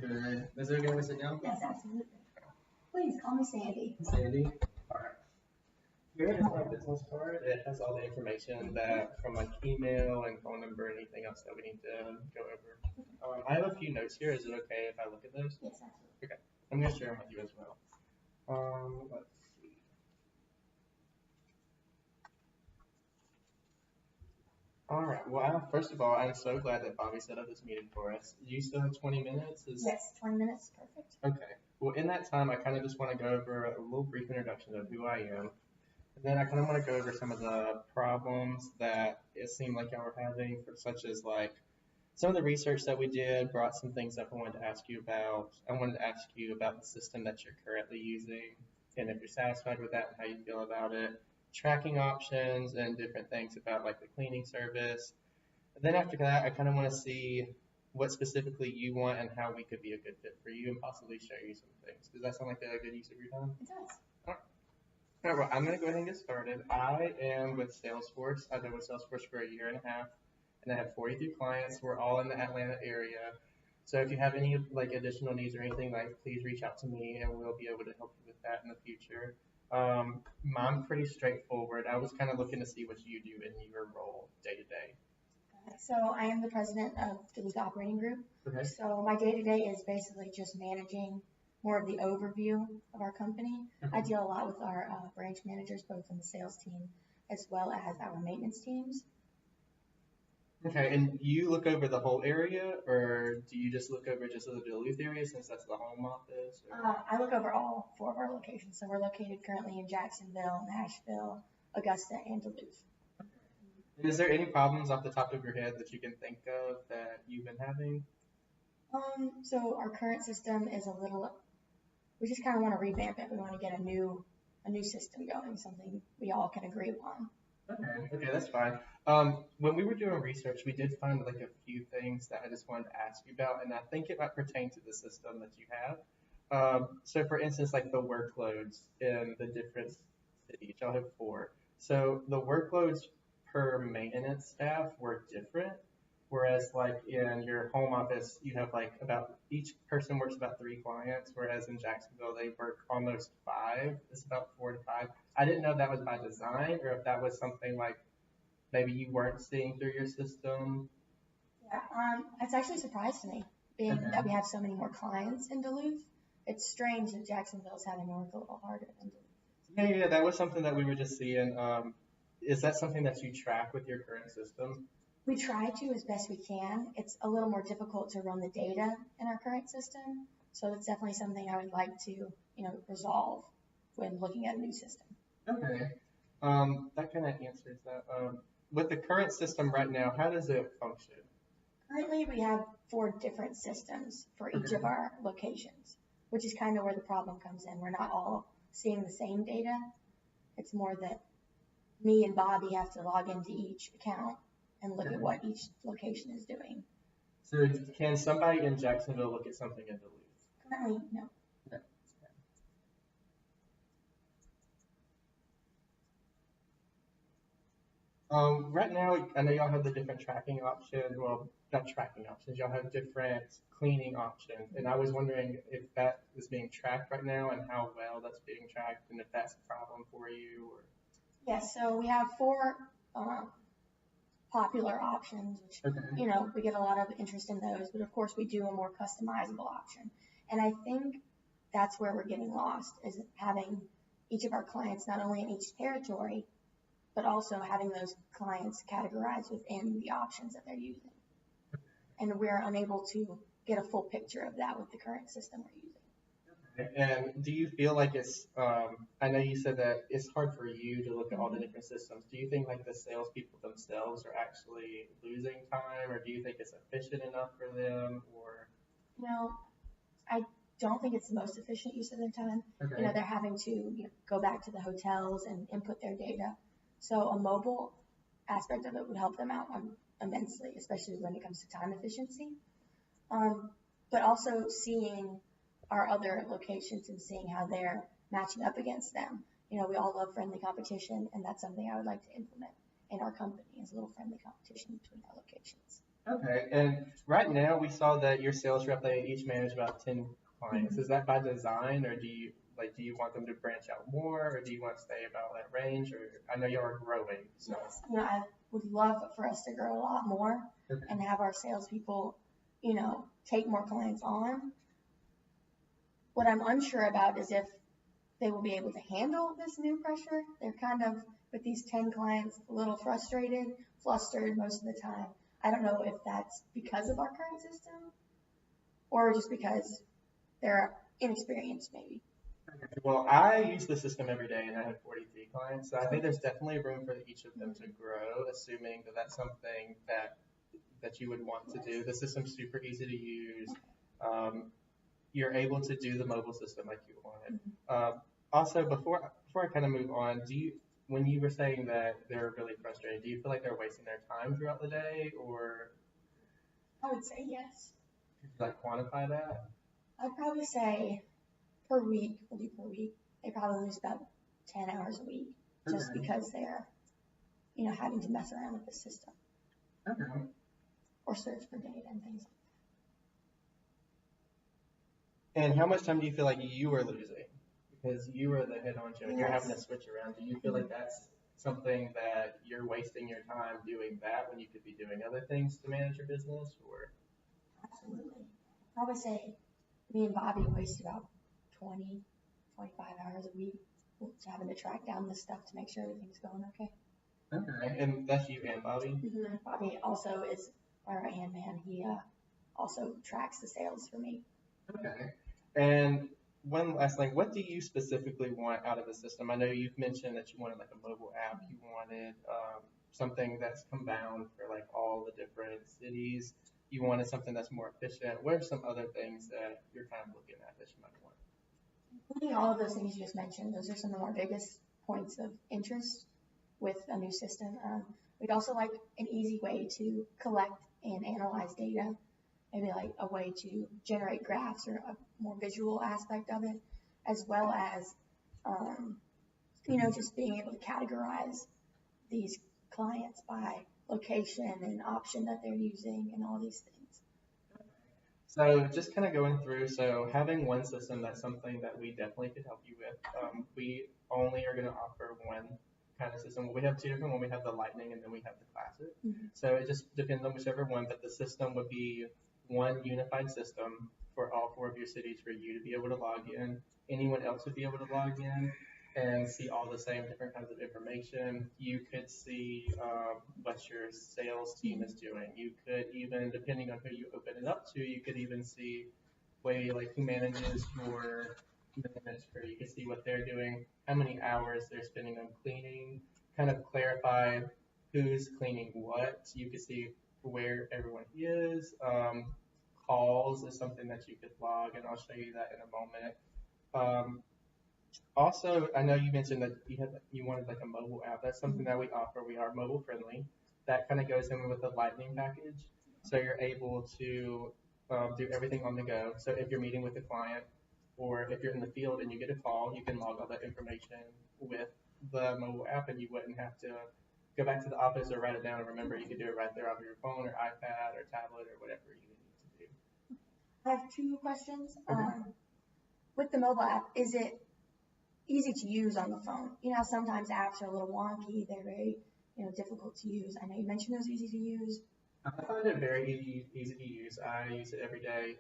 good. Is it okay if I sit down? Yes, absolutely. Please call me Sandy. Sandy? Alright. Here is my business card. It has all the information that from like email and phone number and anything else that we need to go over. I have a few notes here. Is it okay if I look at those? Yes, absolutely. Okay. I'm going to share them with you as well. Let's see. All right. Well, first of all, I'm so glad that Bobby set up this meeting for us. Do you still have 20 minutes? Yes, 20 minutes, perfect. Okay. Well, in that time, I kind of just want to go over a little brief introduction of who I am. And then I kind of want to go over some of the problems that it seemed like y'all were having, such as like some of the research that we did brought some things up I wanted to ask you about. I wanted to ask you about the system that you're currently using and if you're satisfied with that and how you feel about it. Tracking options and different things about like the cleaning service. And then after that, I kind of want to see what specifically you want and how we could be a good fit for you and possibly show you some things. Does that sound like a good use of your time? It does. All right, well, I'm going to go ahead and get started. I am with Salesforce. I've been with Salesforce for a year and a half, and I have 43 clients. We're all in the Atlanta area. So if you have any like additional needs or anything, like please reach out to me, and we'll be able to help you with that in the future. I'm pretty straightforward. I was kind of looking to see what you do in your role day to day. So I am the president of Duluth Operating Group. Okay. So my day-to-day is basically just managing more of the overview of our company. I deal a lot with our branch managers, both in the sales team as well as our maintenance teams. Okay, and you look over the whole area, or do you just look over just the Duluth area since that's the home office? I look over all 4 of our locations. So we're located currently in Jacksonville, Nashville, Augusta, and Duluth. And is there any problems off the top of your head that you can think of that you've been having? So our current system is a little, we just kind of want to revamp it. We want to get a new system going, something we all can agree upon. Okay, that's fine. When we were doing research, we did find like a few things that I just wanted to ask you about, and I think it might pertain to the system that you have. So for instance, like the workloads in the different cities, y'all have 4. So the workloads per maintenance staff were different, whereas like in your home office, you have like about each person works about 3 clients, whereas in Jacksonville they work almost 5. It's about 4 to 5. I didn't know if that was by design or if that was something like maybe you weren't seeing through your system. Yeah, it's actually a surprise to me, being that we have so many more clients in Duluth. It's strange that Jacksonville is having to work a little harder than Duluth. Yeah, that was something that we were just seeing. Is that something that you track with your current system? We try to as best we can. It's a little more difficult to run the data in our current system, so it's definitely something I would like to, resolve when looking at a new system. Okay. That kind of answers that. With the current system right now, how does it function? Currently, we have 4 different systems for each of our locations, which is kind of where the problem comes in. We're not all seeing the same data. It's more that me and Bobby have to log into each account and look at what each location is doing. So can somebody in Jacksonville look at something in Duluth? Currently, no. Right now, I know y'all have the different tracking options. Well, not tracking options. Y'all have different cleaning options. And I was wondering if that is being tracked right now and how well that's being tracked and if that's a problem for you. Or... Yes, so we have 4 popular options, which, we get a lot of interest in those. But of course, we do a more customizable option. And I think that's where we're getting lost, is having each of our clients not only in each territory, but also having those clients categorized within the options that they're using. And we're unable to get a full picture of that with the current system we're using. And do you feel like it's, I know you said that it's hard for you to look at all the different systems. Do you think like the salespeople themselves are actually losing time, or do you think it's efficient enough for them, or? I don't think it's the most efficient use of their time. They're having to go back to the hotels and input their data. So a mobile aspect of it would help them out immensely, especially when it comes to time efficiency. But also seeing our other locations and seeing how they're matching up against them. We all love friendly competition, and that's something I would like to implement in our company, is a little friendly competition between our locations. Okay, and right now we saw that your sales rep, they each manage about 10 clients. Mhm. Is that by design, or do you want them to branch out more, or do you want to stay about that range? Or I know you are growing, so. Yes, I would love for us to grow a lot more Okay. and have our salespeople, take more clients on. What I'm unsure about is if they will be able to handle this new pressure. They're kind of, with these 10 clients, a little frustrated, flustered most of the time. I don't know if that's because of our current system or just because they're inexperienced, maybe. Well, I use the system every day, and I have 43 clients, so I think there's definitely room for each of them to grow, assuming that that's something that you would want to do. The system's super easy to use. Um, you're able to do the mobile system like you wanted. Also, before I kind of move on, when you were saying that they're really frustrated, do you feel like they're wasting their time throughout the day, or I would say yes. could you like quantify that? I'd probably say per week, we'll do per week, they probably lose about 10 hours a week just Okay. because they're, having to mess around with the system Okay. or search for data and things like And how much time do you feel like you are losing? Because you are the head honcho and you're having to Yes. switch around. Do you feel like that's something that you're wasting your time doing that when you could be doing other things to manage your business? Or Absolutely. I'd probably say me and Bobby waste about 20, 25 hours a week just having to track down this stuff to make sure everything's going okay. okay, and that's you and Bobby. Bobby also is my right hand man. He also tracks the sales for me. Okay. And one last thing, what do you specifically want out of the system? I know you've mentioned that you wanted like a mobile app. You wanted something that's combined for like all the different cities. You wanted something that's more efficient. What are some other things that you're kind of looking at that you might want? Including all of those things you just mentioned, those are some of our biggest points of interest with a new system. We'd also like an easy way to collect and analyze data, maybe like a way to generate graphs or a more visual aspect of it, as well as, just being able to categorize these clients by location and option that they're using and all these things. So just kind of going through, so having one system, that's something that we definitely could help you with. We only are going to offer one kind of system. We have two different ones. We have the Lightning and then we have the Classic. So it just depends on whichever one, but the system would be one unified system for all four of your cities for you to be able to log in. Anyone else would be able to log in and see all the same different kinds of information. You could see what your sales team is doing. You could even, depending on who you open it up to, you could even see way like who manages your ministry. You could see what they're doing, how many hours they're spending on cleaning, kind of clarify who's cleaning what. You could see where everyone is. Calls is something that you could log, and I'll show you that in a moment. Also, I know you mentioned that you wanted like a mobile app. That's something that we offer. We are mobile friendly. That kind of goes in with the Lightning package, so you're able to do everything on the go. So if you're meeting with a client, or if you're in the field and you get a call, you can log all that information with the mobile app, and you wouldn't have to go back to the office or write it down and remember. You could do it right there off your phone or iPad or tablet or whatever you need to do. I have two questions. Okay. With the mobile app, is it easy to use on the phone? Sometimes apps are a little wonky. They're very, difficult to use. I know you mentioned it was easy to use. I find it very easy to use. I use it every day.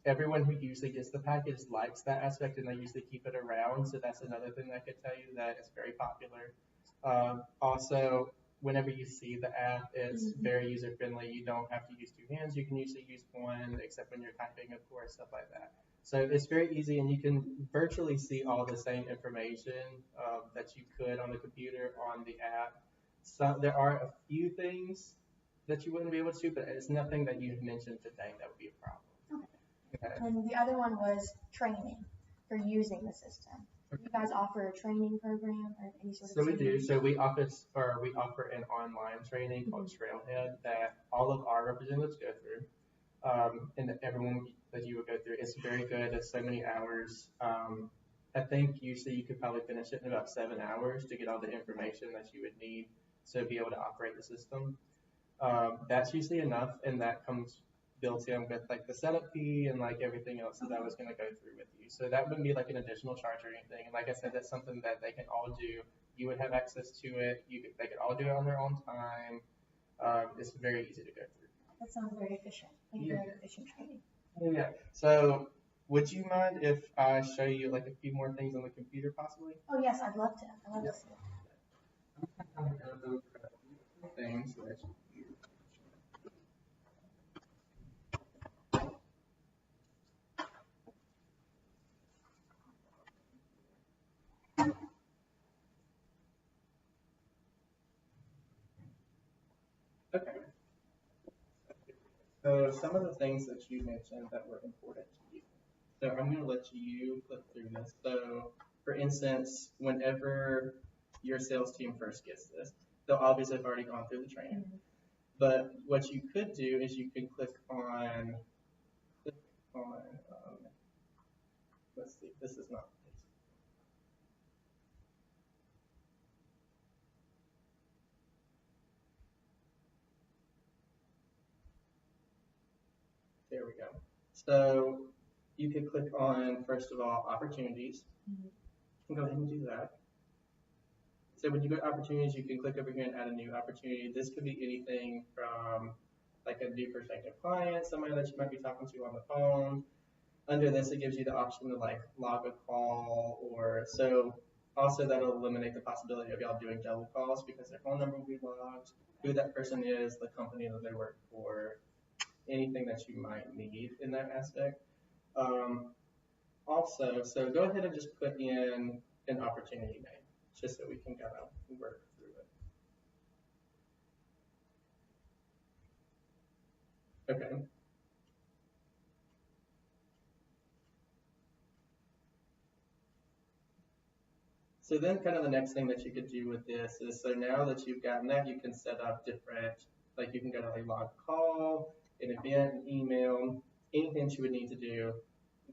Everyone who usually gets the package likes that aspect, and they usually keep it around. So that's another thing that I could tell you that it's very popular. Also, whenever you see the app, it's very user friendly. You don't have to use two hands. You can usually use one, except when you're typing, of course, stuff like that. So it's very easy, and you can virtually see all the same information that you could on the computer on the app. So there are a few things that you wouldn't be able to, but it's nothing that you've mentioned today that would be a problem. Okay. And the other one was training for using the system. Do you guys offer a training program or any sort of So we training? do. So we offer an online training called Trailhead that all of our representatives go through, and that everyone that you would go through. It's very good. It's so many hours. I think usually you could probably finish it in about 7 hours to get all the information that you would need to be able to operate the system. That's usually enough, and that comes built in with like the setup fee and like everything else that I was going to go through with you. So that wouldn't be like an additional charge or anything. And like I said, that's something that they can all do. You would have access to it. They could all do it on their own time. It's very easy to go through. That sounds very efficient. Like Yeah. very efficient training. Yeah. So would you mind if I show you like a few more things on the computer possibly? Oh yes, I'd love to. I'd love to see it. I'm going to go over a few things that you Okay. So some of the things that you mentioned that were important to you. So I'm going to let you flip through this. So for instance, whenever your sales team first gets this, they'll obviously have already gone through the training. Mm-hmm. But what you could do is you can click on, let's see, this is not. There we go. So you could click on, first of all, opportunities. Mm-hmm. Go ahead and do that. So when you go to opportunities, you can click over here and add a new opportunity. This could be anything from like a new prospective client, somebody that you might be talking to on the phone. Under this, it gives you the option to like log a call, or so also that'll eliminate the possibility of y'all doing double calls because their phone number will be logged, who that person is, the company that they work for, anything that you might need in that aspect. Also, so go ahead and just put in an opportunity name, just so we can kind of work through it. Okay. So then kind of the next thing that you could do with this is, so now that you've gotten that, you can set up different, like you can go to like log call, an event, an email, anything that you would need to do,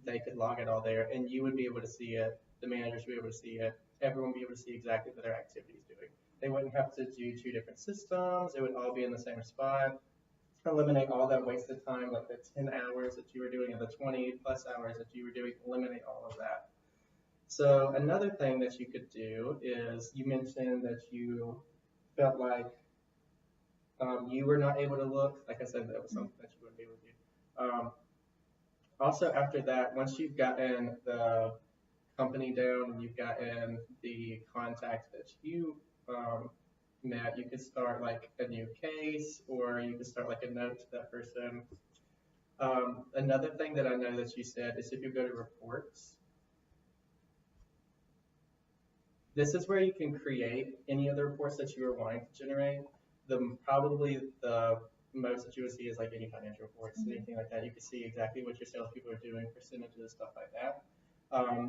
they could log it all there, and you would be able to see it, the managers would be able to see it, everyone would be able to see exactly what their activity is doing. They wouldn't have to do two different systems, it would all be in the same spot. Eliminate all that wasted time, like the 10 hours that you were doing and the 20 plus hours that you were doing, eliminate all of that. So another thing that you could do is, you mentioned that you felt like you were not able to look. Like I said, that was something that you wouldn't be able to do. Also, after that, once you've gotten the company down and you've gotten the contact that you met, you could start like a new case, or you could start like a note to that person. Another thing that I know that you said is if you go to reports, this is where you can create any of the reports that you are wanting to generate. Probably the most that you would see is like any financial reports, mm-hmm. anything like that. You can see exactly what your salespeople are doing, percentages, stuff like that.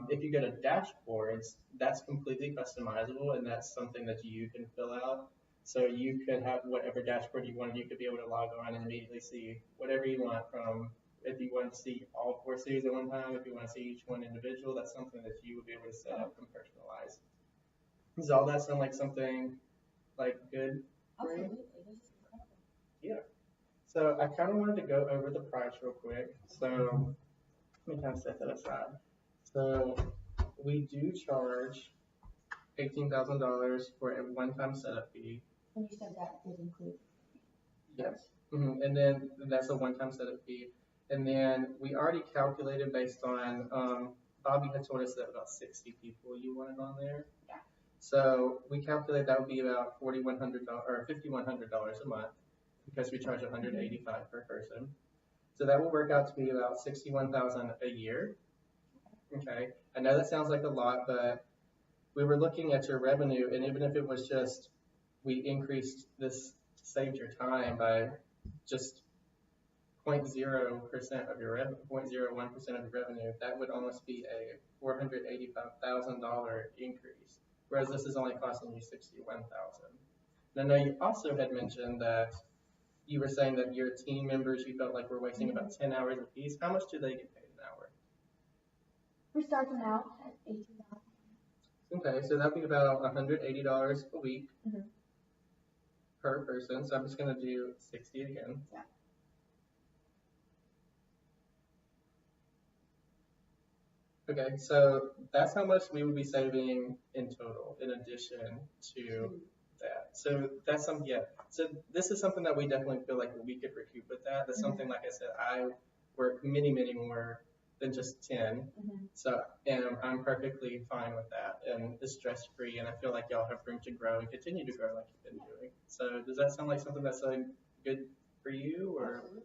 If you go to dashboards, that's completely customizable, and that's something that you can fill out. So you could have whatever dashboard you want. You could be able to log on and immediately see whatever you want, from if you want to see all 4 cities at one time, if you want to see each one individual, that's something that you would be able to set up and personalize. Does all that sound like something like good for you? Yeah. So I kind of wanted to go over the price real quick. So let me kind of set that aside. So we do charge $18,000 for a one-time setup fee. And you said that did include? Yes. Mm-hmm. And then that's a one-time setup fee. And then we already calculated based on, Bobby had told us that about 60 people you wanted on there. Yeah. So we calculate that would be about $4,100 or $5,100 a month, because we charge $185 per person. So that will work out to be about $61,000 a year. Okay. I know that sounds like a lot, but we were looking at your revenue, and even if it was just, we increased this, saved your time by just 0.0% of your revenue, 0.01% of your revenue, that would almost be a $485,000 increase. Whereas this is only costing you $61,000. And I know you also had mentioned that you were saying that your team members, you felt like were wasting about 10 hours a piece. How much do they get paid an hour? We start them out at $18. Okay, so that'd be about $180 a week. Mm-hmm. per person. So I'm just gonna do 60 again. Yeah. Okay, so that's how much we would be saving in total, in addition to that. So that's some, yeah. So this is something that we definitely feel like we could recoup with that. That's something, like I said, I work many, many more than just 10. So, and I'm perfectly fine with that, and it's stress free, and I feel like y'all have room to grow and continue to grow like you've been doing. So does that sound like something that's good for you, or? Absolutely.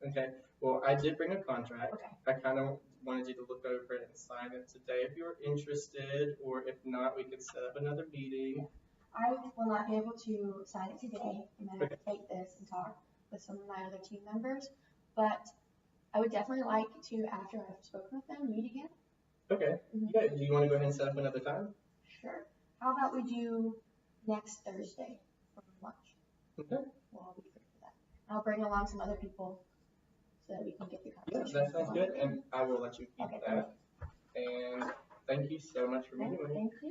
Okay, well, I did bring a contract. Okay. I kind of wanted you to look over it and sign it today if you're interested, or if not, we could set up another meeting. I will not be able to sign it today. I'm gonna have to take this and talk with some of my other team members, but I would definitely like to, after I've spoken with them, meet again. Okay. Yeah. Do you want to go ahead and set up another time? Sure. How about we do next Thursday for lunch? Okay. We'll all be free for that. I'll bring along some other people so that we can get the Yeah, conversation. that sounds good, and I will let you keep Okay, that. And thank you so much for meeting with me. Thank you.